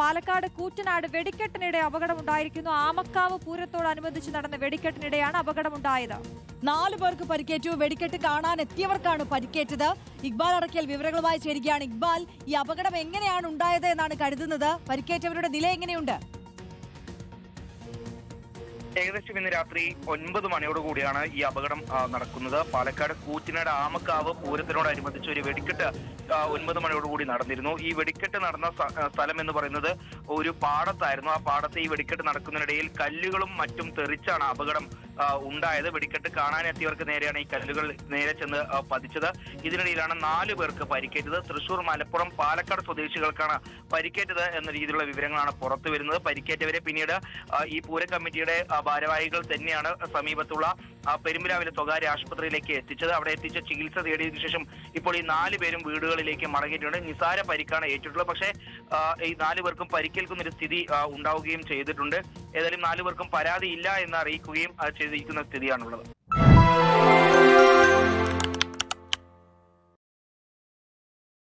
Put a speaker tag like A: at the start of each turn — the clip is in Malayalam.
A: പാലക്കാട് കൂറ്റനാട് വെടിക്കെട്ടിനിടെ അപകടമുണ്ടായിരിക്കുന്നു. ആമക്കാവ് പൂരത്തോടനുബന്ധിച്ച് നടന്ന വെടിക്കെട്ടിനിടെയാണ് അപകടമുണ്ടായത്.
B: 4 പേർക്ക് പരിക്കേറ്റു. വെടിക്കെട്ട് കാണാൻ എത്തിയവർക്കാണ് പരിക്കേറ്റത്. ഇക്ബാൽ അടക്കൽ വിവരങ്ങളുമായി ചേരുകയാണ്. ഇക്ബാൽ, ഈ അപകടം എങ്ങനെയാണ് ഉണ്ടായത് എന്നാണ് കരുതുന്നത്? പരിക്കേറ്റവരുടെ നില എങ്ങനെയുണ്ട്?
C: ഏകദേശം ഇന്ന് രാത്രി 9 മണിയോടുകൂടിയാണ് ഈ അപകടം നടക്കുന്നത്. പാലക്കാട് കൂറ്റനാട് ആമക്കാവ് പൂരത്തിനോടനുബന്ധിച്ച് ഒരു വെടിക്കെട്ട് 9 മണിയോടുകൂടി നടന്നിരുന്നു. ഈ വെടിക്കെട്ട് നടന്ന സ്ഥലം എന്ന് പറയുന്നത് ഒരു പാടത്തായിരുന്നു. ആ പാടത്ത് ഈ വെടിക്കെട്ട് നടക്കുന്നതിനിടയിൽ കല്ലുകളും മറ്റും തെറിച്ചാണ് അപകടം ഉണ്ടായത്. വെടിക്കെട്ട് കാണാനെത്തിയവർക്ക് നേരെയാണ് ഈ കല്ലുകൾ നേരെ ചെന്ന് പതിച്ചത്. ഇതിനിടയിലാണ് 4 പേർക്ക് പരിക്കേറ്റത്. തൃശൂർ, മലപ്പുറം, പാലക്കാട് സ്വദേശികൾക്കാണ് പരിക്കേറ്റത് എന്ന രീതിയിലുള്ള വിവരങ്ങളാണ് പുറത്തു വരുന്നത്. പരിക്കേറ്റവരെ പിന്നീട് ഈ പൂര കമ്മിറ്റിയുടെ ഭാരവാഹികൾ തന്നെയാണ് സമീപത്തുള്ള പെരുമ്പിലാവിലെ സ്വകാര്യ ആശുപത്രിയിലേക്ക് എത്തിച്ചത്. അവിടെ എത്തിച്ച ചികിത്സ തേടിയതിനു ശേഷം ഇപ്പോൾ ഈ 4 പേരും വീടുകളിലേക്ക് മടങ്ങിയിട്ടുണ്ട്. നിസാര പരിക്കാണ് ഏറ്റിട്ടുള്ളത്. പക്ഷേ ഈ 4 പേർക്കും പരിക്കേൽക്കുന്ന ഒരു സ്ഥിതി ഉണ്ടാവുകയും ചെയ്തിട്ടുണ്ട്. ഏതായാലും 4 പേർക്കും പരാതിയില്ല എന്ന് അറിയിക്കുകയും ചെയ്തിരിക്കുന്ന സ്ഥിതിയാണുള്ളത്.